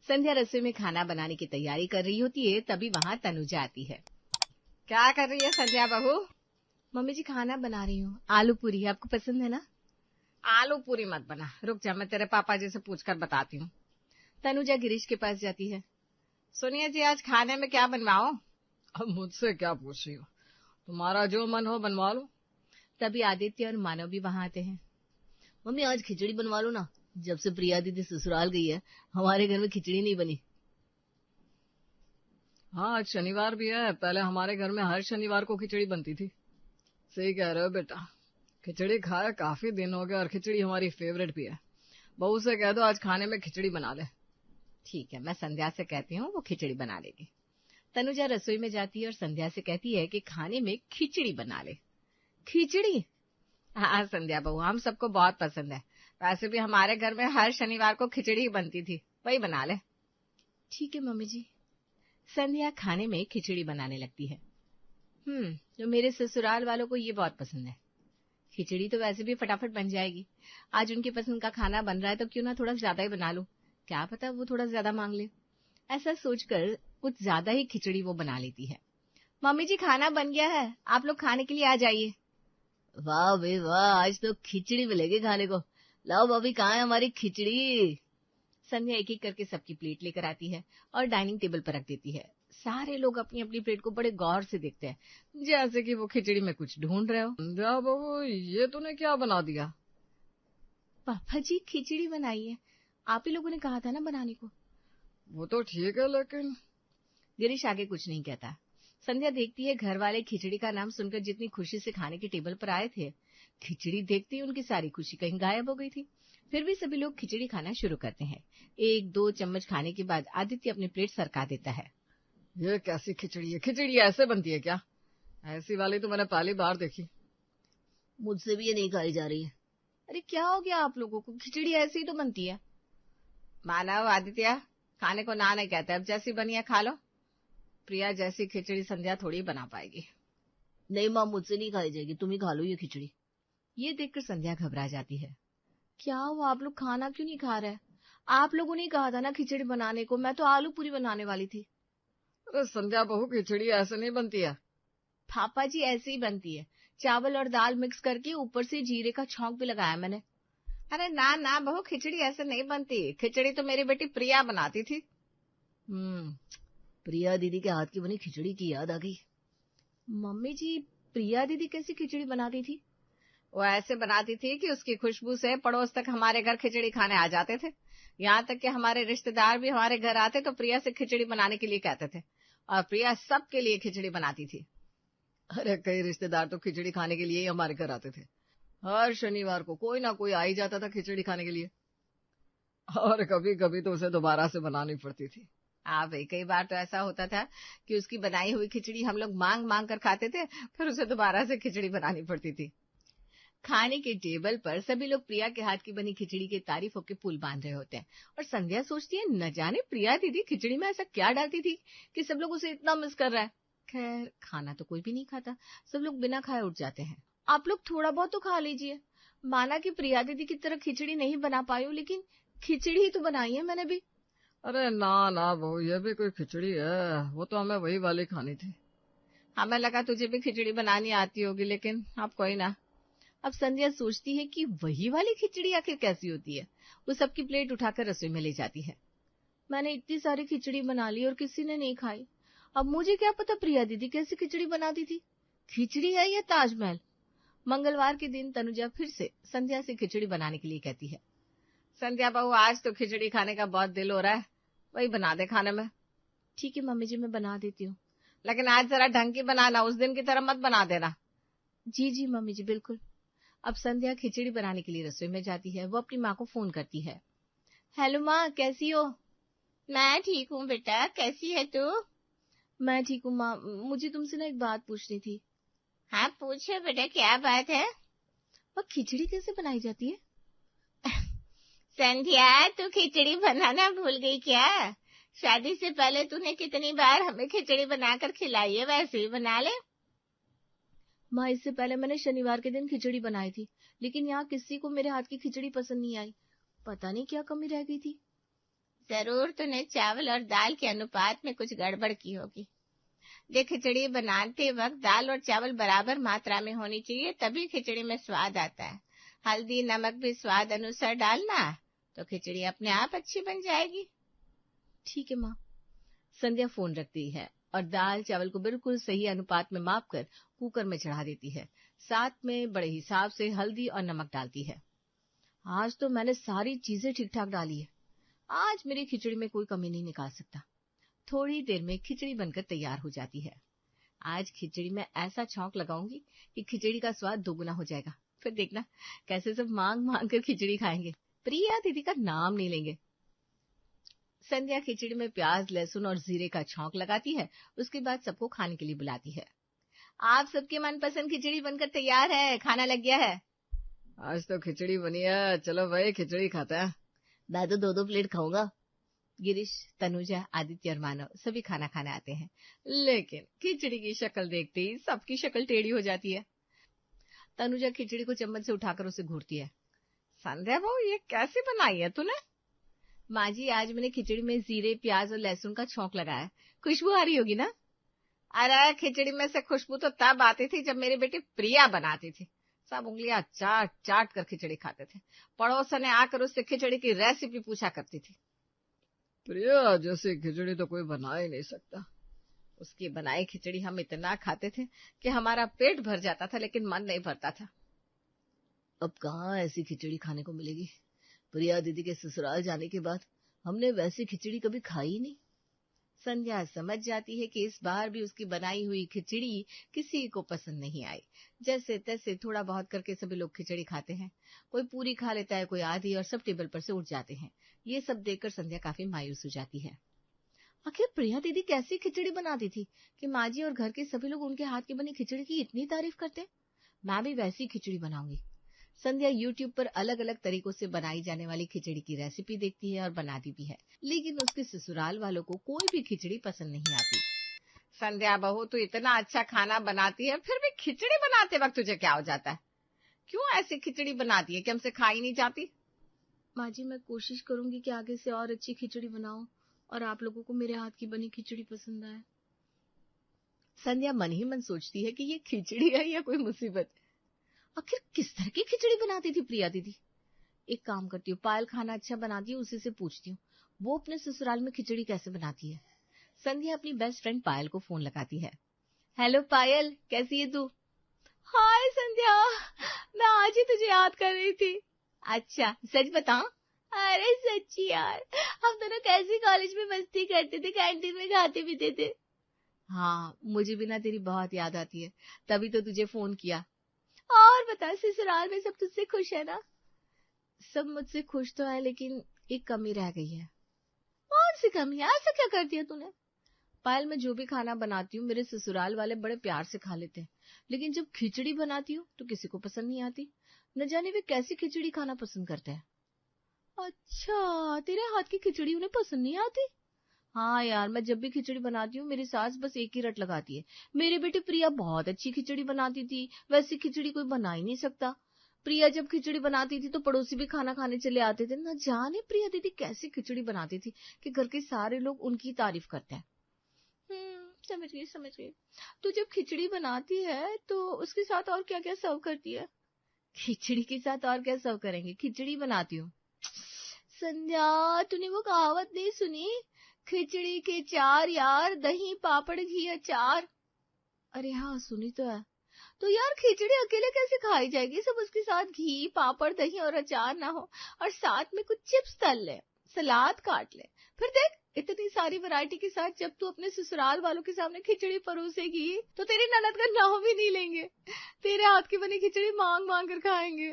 संध्या रसोई में खाना बनाने की तैयारी कर रही होती है, तभी वहां तनुजा आती है। क्या कर रही है संध्या बहू? मम्मी जी खाना बना रही हूँ, आलू पूरी। आपको पसंद है ना? आलू पूरी मत बना, रुक जा, मैं तेरे पापा जी से पूछकर बताती हूँ। तनुजा गिरीश के पास जाती है। सुनिए जी, आज खाने में क्या बनवाओ? अब मुझसे क्या पूछ रही हो? तुम्हारा जो मन हो बनवा लो। तभी आदित्य और मानव भी वहां आते हैं। मम्मी आज खिचड़ी बनवा लो ना, जब से प्रिया दीदी ससुराल गई है हमारे घर में खिचड़ी नहीं बनी। हाँ, आज शनिवार भी है, पहले हमारे घर में हर शनिवार को खिचड़ी बनती थी। सही कह रहे हो बेटा, खिचड़ी खाए काफी दिन हो गए और खिचड़ी हमारी फेवरेट भी है। बहू से कह दो आज खाने में खिचड़ी बना ले। ठीक है, मैं संध्या से कहती हूँ, वो खिचड़ी बना लेगी। तनुजा रसोई में जाती है और संध्या से कहती है कि खाने में खिचड़ी बना ले। खिचड़ी? हाँ संध्या बहू, हम सबको बहुत पसंद है। वैसे भी हमारे घर में हर शनिवार को खिचड़ी ही बनती थी, वही बना ले। ठीक है मम्मी जी। संध्या खाने में खिचड़ी बनाने लगती है। तो मेरे ससुराल वालों को ये बहुत पसंद है। खिचड़ी तो वैसे भी फटाफट बन जाएगी, आज उनकी पसंद का खाना बन रहा है तो क्यों ना थोड़ा ज्यादा ही बना लूं, क्या पता वो थोड़ा ज्यादा मांग ले। ऐसा सोचकर कुछ ज्यादा ही खिचड़ी वो बना लेती है। मम्मी जी खाना बन गया है, आप लोग खाने के लिए आ जाइए। वाह बे वाह, आज तो खिचड़ी मिलेगी खाने को। लाओ भाभी, कहाँ है हमारी खिचड़ी? संध्या एक एक करके सबकी प्लेट लेकर आती है और डाइनिंग टेबल पर रख देती है। सारे लोग अपनी अपनी प्लेट को बड़े गौर से देखते हैं, जैसे कि वो खिचड़ी में कुछ ढूंढ रहे हो। जा बहू, ये तूने क्या बना दिया? पापा जी खिचड़ी बनाई है, आप ही लोगों ने कहा था ना बनाने को। वो तो ठीक है, लेकिन गिरीश आगे कुछ नहीं कहता। संध्या देखती है घर वाले खिचड़ी का नाम सुनकर जितनी खुशी से खाने की टेबल पर आए थे, खिचड़ी देखते ही उनकी सारी खुशी कहीं गायब हो गई थी। फिर भी सभी लोग खिचड़ी खाना शुरू करते हैं। एक दो चम्मच खाने के बाद आदित्य अपनी प्लेट सरका देता है। ये कैसी खिचड़ी है? खिचड़ी ऐसे बनती है क्या? ऐसी वाली तो मैंने पहली बार देखी। मुझसे भी ये नहीं खाई जा रही है। अरे क्या हो गया आप लोगों को, खिचड़ी ऐसी ही तो बनती है। मानव आदित्य, खाने को ना नहीं कहते, अब जैसी बनी है खा लो। प्रिया जैसी खिचड़ी संध्या थोड़ी बना पाएगी। नहीं माँ, मुझसे नहीं खाई जाएगी, तुम ही खा लो ये खिचड़ी। ये देखकर संध्या घबरा जाती है। क्या हुआ, आप लोग खाना क्यों नहीं खा रहे? आप लोगों ने कहा था ना खिचड़ी बनाने को, मैं तो आलू पूरी बनाने वाली थी। अरे संध्या बहू, खिचड़ी ऐसे नहीं बनती है। पापा जी ऐसे ही बनती है, चावल और दाल मिक्स करके ऊपर से जीरे का छौंक भी लगाया मैंने। अरे ना ना बहू, खिचड़ी ऐसे नहीं बनती, खिचड़ी तो मेरी बेटी प्रिया बनाती थी। प्रिया दीदी के हाथ की बनी खिचड़ी की याद आ गई। मम्मी जी, प्रिया दीदी कैसी खिचड़ी बनाती थी? वो ऐसे बनाती थी कि उसकी खुशबू से पड़ोस तक हमारे घर खिचड़ी खाने आ जाते थे। यहाँ तक कि हमारे रिश्तेदार भी हमारे घर आते तो प्रिया से खिचड़ी बनाने के लिए कहते थे, और प्रिया सबके लिए खिचड़ी बनाती थी। अरे कई रिश्तेदार तो खिचड़ी खाने के लिए ही हमारे घर आते थे। हर शनिवार को कोई ना कोई आ ही जाता था खिचड़ी खाने के लिए, और कभी कभी तो उसे दोबारा से बनानी पड़ती थी। हाँ भाई, कई बार तो ऐसा होता था कि उसकी बनाई हुई खिचड़ी हम लोग मांग मांग कर खाते थे, फिर उसे दोबारा से खिचड़ी बनानी पड़ती थी। खाने के टेबल पर सभी लोग प्रिया के हाथ की बनी खिचड़ी की तारीफों के पुल बांध रहे होते हैं, और संध्या सोचती है न जाने प्रिया दीदी खिचड़ी में ऐसा क्या डालती थी कि सब लोग उसे इतना मिस कर रहा है। खैर खाना तो कोई भी नहीं खाता, सब लोग बिना खाए उठ जाते हैं। आप लोग थोड़ा बहुत तो खा लीजिए। माना कि प्रिया दीदी की तरह खिचड़ी नहीं बना पाई हूँ, लेकिन खिचड़ी ही तो बनाई है मैंने भी। अरे ना ना बहू, ये भी कोई खिचड़ी है? वो तो हमें वही वाली खानी थी। हमें लगा तुझे भी खिचड़ी बनानी आती होगी, लेकिन अब कोई ना। अब संध्या सोचती है कि वही वाली खिचड़ी आखिर कैसी होती है। वो सबकी प्लेट उठाकर रसोई में ले जाती है। मैंने इतनी सारी खिचड़ी बना ली और किसी ने नहीं खाई। अब मुझे क्या पता प्रिया दीदी कैसी खिचड़ी बनाती थी। खिचड़ी है या ताजमहल? मंगलवार के दिन तनुजा फिर से संध्या से खिचड़ी बनाने के लिए कहती है। संध्या बहू, आज तो खिचड़ी खाने का बहुत दिल हो रहा है, वही बना दे खाने में। ठीक है मम्मी जी, मैं बना देती हूँ, लेकिन आज जरा ढंग की बनाना, उस दिन की तरह मत बना देना। जी जी मम्मी जी, बिल्कुल। अब संध्या खिचड़ी बनाने के लिए रसोई में जाती है। वो अपनी माँ को फोन करती है। हेलो माँ, कैसी हो? मैं ठीक हूँ बेटा, कैसी है तू? मैं ठीक हूँ माँ, मुझे तुमसे ना एक बात पूछनी थी। हाँ पूछो बेटा, क्या बात है? वो खिचड़ी कैसे बनाई जाती है? संध्या, तू खिचड़ी बनाना भूल गई क्या? शादी से पहले तूने कितनी बार हमें खिचड़ी बनाकर खिलाई है, वैसे ही बना ले। माँ, इससे पहले मैंने शनिवार के दिन खिचड़ी बनाई थी, लेकिन यहाँ किसी को मेरे हाथ की खिचड़ी पसंद नहीं आई। पता नहीं क्या कमी रह गई थी। जरूर तूने चावल और दाल के अनुपात में कुछ गड़बड़ की होगी। देख, खिचड़ी बनाते वक्त दाल और चावल बराबर मात्रा में होनी चाहिए, तभी खिचड़ी में स्वाद आता है। हल्दी नमक भी स्वाद अनुसार डालना, तो खिचड़ी अपने आप अच्छी बन जाएगी। ठीक है माँ। संध्या फोन रखती है और दाल चावल को बिल्कुल सही अनुपात में माप कर कुकर में चढ़ा देती है। साथ में बड़े हिसाब से हल्दी और नमक डालती है। आज तो मैंने सारी चीजें ठीक ठाक डाली है, आज मेरी खिचड़ी में कोई कमी नहीं निकाल सकता। थोड़ी देर में खिचड़ी बनकर तैयार हो जाती है। आज खिचड़ी में ऐसा छौंक लगाऊंगी कि खिचड़ी का स्वाद दोगुना हो जाएगा। फिर देखना कैसे सब मांग मांग कर खिचड़ी खाएंगे, प्रिया दीदी का नाम नहीं लेंगे। संध्या खिचड़ी में प्याज लहसुन और जीरे का छौंक लगाती है। उसके बाद सबको खाने के लिए बुलाती है। आप सबके मनपसंद खिचड़ी बनकर तैयार है, खाना लग गया है। आज तो खिचड़ी बनी है, चलो भाई खिचड़ी खाते हैं। मैं तो 2-2 प्लेट खाऊंगा। गिरीश, तनुजा, आदित्य और मानव सभी खाना खाने आते हैं, लेकिन खिचड़ी की शक्ल देखते ही सबकी शक्ल टेढ़ी हो जाती है। तनुजा खिचड़ी को चम्मच से उठाकर उसे घूरती है। संध्या बहू, ये कैसे बनाई है तूने? माँ जी, आज मैंने खिचड़ी में जीरे प्याज और लहसुन का छौंक लगाया, खुशबू आ रही होगी ना? अरे खिचड़ी में से खुशबू तो तब आती थी जब मेरी बेटी प्रिया बनाती थी। सब उंगलियां चाट चाट कर खिचड़ी खाते थे। पड़ोसन ने आकर उससे खिचड़ी की रेसिपी पूछा करती थी। प्रिया जैसी खिचड़ी तो कोई बना ही नहीं सकता। उसकी बनाई खिचड़ी हम इतना खाते थे कि हमारा पेट भर जाता था, लेकिन मन नहीं भरता था। अब कहाँ ऐसी खिचड़ी खाने को मिलेगी। प्रिया दीदी के ससुराल जाने के बाद हमने वैसी खिचड़ी कभी खाई ही नहीं। संध्या समझ जाती है कि इस बार भी उसकी बनाई हुई खिचड़ी किसी को पसंद नहीं आई। जैसे तैसे थोड़ा बहुत करके सभी लोग खिचड़ी खाते हैं। कोई पूरी खा लेता है, कोई आधी, और सब टेबल पर से उठ जाते हैं। ये सब देखकर संध्या काफी मायूस हो जाती है। आखिर प्रिया दीदी कैसी खिचड़ी बनाती थी कि माँ जी और घर के सभी लोग उनके हाथ की बनी खिचड़ी की इतनी तारीफ करते? मैं भी वैसी खिचड़ी बनाऊंगी। संध्या YouTube पर अलग अलग तरीकों से बनाई जाने वाली खिचड़ी की रेसिपी देखती है और बनाती भी है, लेकिन उसके ससुराल वालों को कोई भी खिचड़ी पसंद नहीं आती। संध्या बहू, तू इतना अच्छा खाना बनाती है, फिर भी खिचड़ी बनाते वक्त तुझे क्या हो जाता है? क्यों ऐसी खिचड़ी बनाती है कि हमसे खाई नहीं जाती? माँ जी, मैं कोशिश करूंगी कि आगे से और अच्छी खिचड़ी बनाऊं और आप लोगों को मेरे हाथ की बनी खिचड़ी पसंद आए। संध्या मन ही मन सोचती है कि ये खिचड़ी है या कोई मुसीबत। आखिर किस तरह की खिचड़ी बनाती थी प्रिया दीदी? एक काम करती हूँ, पायल खाना अच्छा बनाती है, उसी से पूछती हूँ वो अपने ससुराल में खिचड़ी कैसे बनाती है। संध्या अपनी बेस्ट फ्रेंड पायल को फोन लगाती है। हेलो पायल, कैसी है तू? हाय संध्या, मैं आज ही तुझे याद कर रही थी। अच्छा, सच बता। अरे सच्ची यार, हम दोनों कैसी कॉलेज में मस्ती करते थे, कैंटीन में खाते पीते थे। हाँ, मुझे भी ना तेरी बहुत याद आती है, तभी तो तुझे फोन किया। और बता, ससुराल में सब तुझसे खुश है ना? सब मुझसे खुश तो है, लेकिन एक कमी रह गई है। कौन सी कमी? ऐसा क्या कर दिया तूने? पायल, मैं जो भी खाना बनाती हूँ मेरे ससुराल वाले बड़े प्यार से खा लेते हैं, लेकिन जब खिचड़ी बनाती हूँ तो किसी को पसंद नहीं आती। न जाने वे कैसी खिचड़ी खाना पसंद करते हैं। अच्छा, तेरे हाथ की खिचड़ी उन्हें पसंद नहीं आती? हाँ यार, मैं जब भी खिचड़ी बनाती हूँ मेरी सास बस एक ही रट लगाती है, मेरी बेटी प्रिया बहुत अच्छी खिचड़ी बनाती थी, वैसी खिचड़ी कोई बना ही नहीं सकता। प्रिया जब खिचड़ी बनाती थी तो पड़ोसी भी खाना खाने चले आते थे। न जाने प्रिया दीदी कैसी खिचड़ी बनाती थी कि घर के सारे लोग उनकी तारीफ करते हैं। समझ गई समझ गई। तू जब खिचड़ी बनाती है तो उसके साथ और क्या क्या सर्व करती है? खिचड़ी के साथ और क्या सर्व करेंगे, खिचड़ी बनाती हूँ। संध्या, तूने वो कहावत नहीं सुनी, खिचड़ी के चार यार, दही पापड़ घी अचार? अरे हाँ, सुनी तो है। तो यार खिचड़ी अकेले कैसे खाई जाएगी, सब उसके साथ घी पापड़ दही और अचार ना हो, और साथ में कुछ चिप्स तल ले, सलाद काट ले। फिर देख, इतनी सारी वैरायटी के साथ जब तू अपने ससुराल वालों के सामने खिचड़ी परोसेगी तो तेरी ननद का नाम भी नहीं लेंगे, तेरे हाथ की बनी खिचड़ी मांग मांग कर खाएंगे।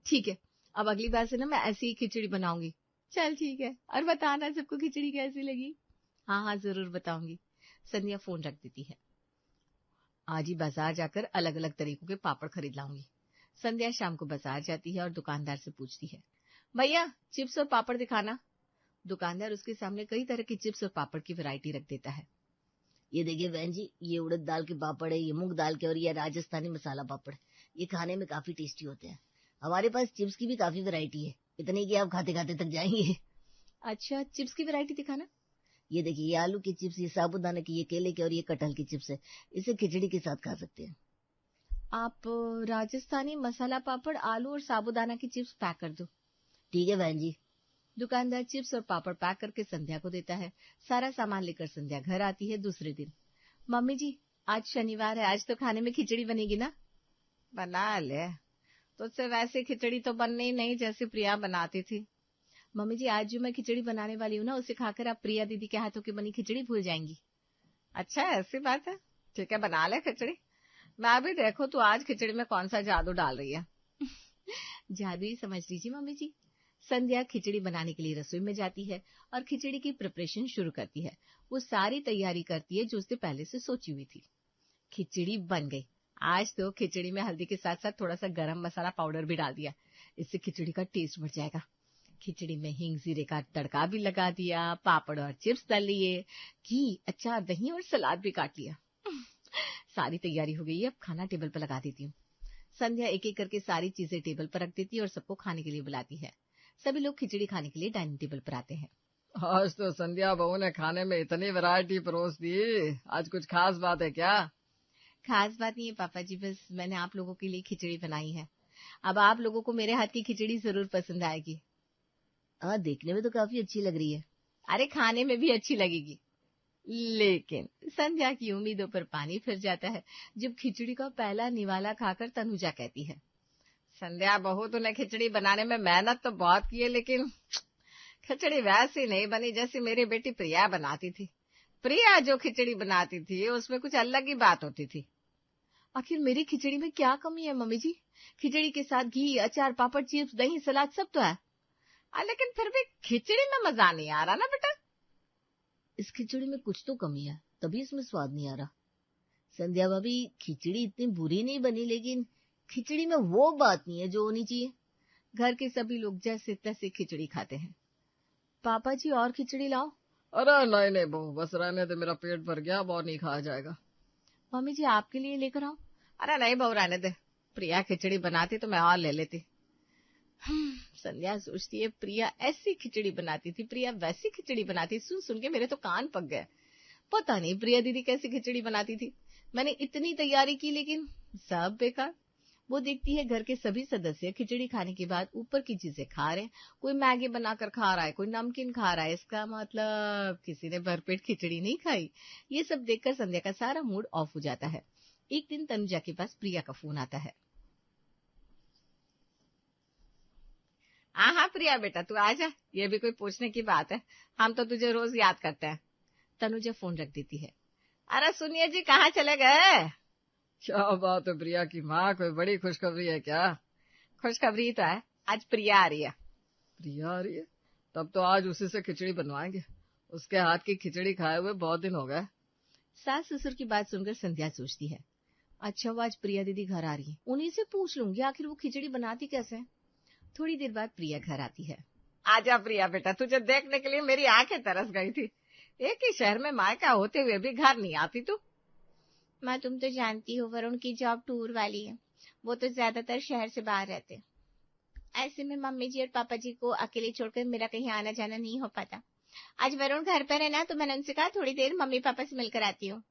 ठीक है, अब अगली बार से ना मैं ऐसी ही खिचड़ी बनाऊंगी। चल ठीक है, और बताना सबको खिचड़ी कैसी लगी। हाँ हाँ, जरूर बताऊंगी। संध्या फोन रख देती है। आज ही बाजार जाकर अलग अलग तरीकों के पापड़ खरीद लाऊंगी। संध्या शाम को बाजार जाती है और दुकानदार से पूछती है, भैया चिप्स और पापड़ दिखाना। दुकानदार उसके सामने कई तरह की चिप्स और पापड़ की वैरायटी रख देता है। ये देखिए बहन जी, ये उड़द दाल के पापड़ है, ये मूंग दाल के, और ये राजस्थानी मसाला पापड़। ये खाने में काफी टेस्टी होते हैं। हमारे पास चिप्स की भी काफी वैरायटी है, इतनी कि आप खाते खाते थक जाएंगे। अच्छा, चिप्स की वैरायटी दिखाना। ये देखिए, ये आलू की चिप्स, ये साबूदाना की, ये केले की और ये कटहल की चिप्स है। इसे खिचड़ी के साथ खा सकते हैं। आप राजस्थानी मसाला पापड़, आलू और साबूदाना की चिप्स पैक कर दो। ठीक है बहन जी। दुकानदार चिप्स और पापड़ पैक करके संध्या को देता है। सारा सामान लेकर संध्या घर आती है दूसरे दिन। मम्मी जी, आज शनिवार है, आज तो खाने में खिचड़ी बनेगी ना? बना ले, तुझसे वैसे खिचड़ी तो बननी ही नहीं जैसे प्रिया बनाती थी। मम्मी जी, आज जो मैं खिचड़ी बनाने वाली हूँ ना, उसे खाकर आप प्रिया दीदी के हाथों की बनी खिचड़ी भूल जाएंगी। अच्छा, ऐसी बात है, ठीक है बना ले खिचड़ी। मैं भी देखो तू आज खिचड़ी में कौन सा जादू डाल रही है। जादू ही समझ लीजिए मम्मी जी। संध्या खिचड़ी बनाने के लिए रसोई में जाती है और खिचड़ी की प्रिपरेशन शुरू करती है। वो सारी तैयारी करती है जो उसने पहले से सोची हुई थी। खिचड़ी बन गई। आज तो खिचड़ी में हल्दी के साथ साथ थोड़ा सा गरम मसाला पाउडर भी डाल दिया, इससे खिचड़ी का टेस्ट बढ़ जाएगा। खिचड़ी में हींग जीरे का तड़का भी लगा दिया, पापड़ और चिप्स तल लिए, घी, अचार, दही और सलाद भी काट लिया। सारी तैयारी हो गई है, अब खाना टेबल पर लगा देती हूँ। संध्या एक एक करके सारी चीजें टेबल पर रख देती है और सबको खाने के लिए बुलाती है। सभी लोग खिचड़ी खाने के लिए डाइनिंग टेबल पर आते हैं। आज तो संध्या बहू ने खाने में इतनी वैरायटी परोस दी, आज कुछ खास बात है क्या? खास बात नहीं है पापा जी, बस मैंने आप लोगों के लिए खिचड़ी बनाई है। अब आप लोगों को मेरे हाथ की खिचड़ी जरूर पसंद आएगी। हाँ, देखने में तो काफी अच्छी लग रही है। अरे खाने में भी अच्छी लगेगी। लेकिन संध्या की उम्मीदों पर पानी फिर जाता है जब खिचड़ी का पहला निवाला खाकर तनुजा कहती है, संध्या बहू तूने खिचड़ी बनाने में मेहनत तो बहुत की है, लेकिन खिचड़ी वैसी नहीं बनी जैसी मेरी बेटी प्रिया बनाती थी। प्रिया जो खिचड़ी बनाती थी उसमें कुछ अलग ही बात होती थी। आखिर मेरी खिचड़ी में क्या कमी है मम्मी जी? खिचड़ी के साथ घी, अचार, पापड़, चिप्स, दही, सलाद सब तो है। लेकिन फिर भी खिचड़ी में मजा नहीं आ रहा ना बेटा। इस खिचड़ी में कुछ तो कमी है, तभी इसमें स्वाद नहीं आ रहा। संध्या भाभी, खिचड़ी इतनी बुरी नहीं बनी, लेकिन खिचड़ी में वो बात नहीं है जो होनी चाहिए। घर के सभी लोग जैसे तैसे खिचड़ी खाते हैं। पापा जी और खिचड़ी लाओ। अरे नहीं नहीं बहू, बस रहने दे, मेरा पेट भर गया, अब और नहीं खाया जाएगा। मम्मी जी आपके लिए लेकर आओ। अरे नहीं बहू, रहने दे, प्रिया खिचड़ी बनाती तो मैं और ले लेती। संध्या सोचती है प्रिया ऐसी खिचड़ी बनाती थी, प्रिया वैसी खिचड़ी बनाती। सुन सुन के मेरे तो कान पक गए। पता नहीं प्रिया दीदी कैसी खिचड़ी बनाती थी। मैंने इतनी तैयारी की लेकिन सब बेकार। वो देखती है घर के सभी सदस्य खिचड़ी खाने के बाद ऊपर की चीजें खा रहे हैं। कोई मैगी बनाकर खा रहा है, कोई नमकीन खा रहा है। इसका मतलब किसी ने भरपेट खिचड़ी नहीं खाई। ये सब देखकर संध्या का सारा मूड ऑफ हो जाता है। एक दिन तनुजा के पास प्रिया का फोन आता है। हाँ प्रिया बेटा, तू आ जा, ये भी कोई पूछने की बात है? हम तो तुझे रोज याद करते हैं। तनुजा फोन रख देती है। अरे सुनिए जी, कहाँ चले गए? क्या बात है प्रिया की माँ, कोई बड़ी खुशखबरी है क्या? खुशखबरी तो है, आज प्रिया आ रही है। प्रिया आ रही है? तब तो आज उसी से खिचड़ी बनवाएंगे, उसके हाथ की खिचड़ी खाए हुए बहुत दिन हो गए। सास ससुर की बात सुनकर संध्या सोचती है, अच्छा वो आज प्रिया दीदी घर आ रही है, उन्हीं से पूछ लूंगी आखिर वो खिचड़ी बनाती कैसे है। थोड़ी देर बाद प्रिया घर आती है। आजा प्रिया बेटा, तुझे देखने के लिए मेरी आंखें तरस गई थी। एक ही शहर में मायका होते हुए भी घर नहीं आती तू। माँ तुम तो जानती हो वरुण की जॉब टूर वाली है, वो तो ज्यादातर शहर से बाहर रहते। ऐसे में मम्मी जी और पापा जी को अकेले छोड़कर मेरा कहीं आना जाना नहीं हो पाता। आज वरुण घर पर है ना, तो मैंने उनसे कहा थोड़ी देर मम्मी पापा से मिलकर आती हूँ।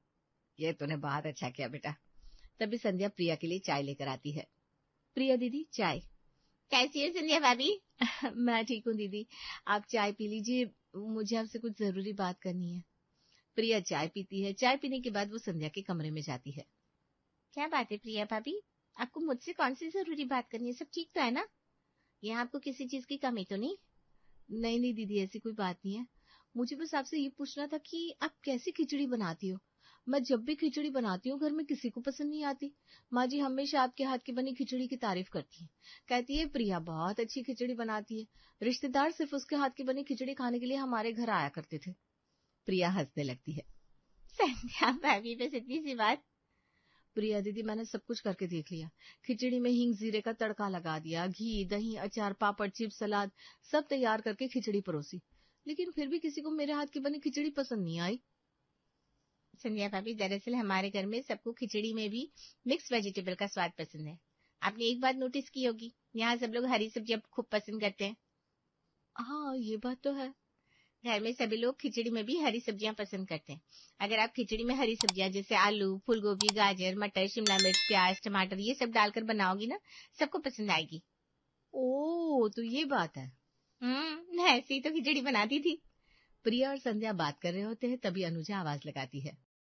ये तूने बहुत अच्छा किया बेटा। तभी संध्या प्रिया के लिए चाय लेकर आती है। प्रिया दीदी चाय। कैसी है संध्या भाभी? मैं ठीक हूँ दीदी, आप चाय पी लीजिए, मुझे आपसे कुछ जरूरी बात करनी है। प्रिया चाय पीती है। चाय पीने के बाद वो संध्या के कमरे में जाती है। क्या बात है प्रिया भाभी, आपको मुझसे कौन सी जरूरी बात करनी है? सब ठीक तो है ना? यहाँ आपको किसी चीज की कमी तो नहीं? नहीं नहीं दीदी, ऐसी कोई बात नहीं है। मुझे बस आपसे ये पूछना था कि आप कैसी खिचड़ी बनाती हो। मैं जब भी खिचड़ी बनाती हूँ घर में किसी को पसंद नहीं आती। माँ जी हमेशा आपके हाथ की बनी खिचड़ी की तारीफ करती है, कहती है प्रिया बहुत अच्छी खिचड़ी बनाती है। रिश्तेदार सिर्फ उसके हाथ की बनी खिचड़ी खाने के लिए हमारे घर आया करते थे। प्रिया हंसने लगती है। संध्या भाभी बस इतनी सी बात? प्रिया दीदी मैंने सब कुछ करके देख लिया। खिचड़ी में हींग जीरे का तड़का लगा दिया, घी, दही, अचार, पापड़, चिप्स, सलाद सब तैयार करके खिचड़ी परोसी, लेकिन फिर भी किसी को मेरे हाथ की बनी खिचड़ी पसंद नहीं आई। संध्या भाभी दरअसल हमारे घर में सबको खिचड़ी में भी मिक्स वेजिटेबल का स्वाद पसंद है। आपने एक बात नोटिस की होगी, यहाँ सब लोग हरी सब्जी अब खूब पसंद करते हैं। हाँ ये बात तो है। घर में सभी लोग खिचड़ी में भी हरी सब्जियां पसंद करते हैं। अगर आप खिचड़ी में हरी सब्जियां जैसे आलू, फूलगोभी, गाजर, मटर, शिमला मिर्च, प्याज, टमाटर ये सब डालकर बनाओगी ना, सबको पसंद आएगी। ओ, तो ये बात है। ऐसे ही तो खिचड़ी बनाती थी। प्रिया और संध्या बात कर रहे होते हैं, तभी अनुजा आवाज लगाती है।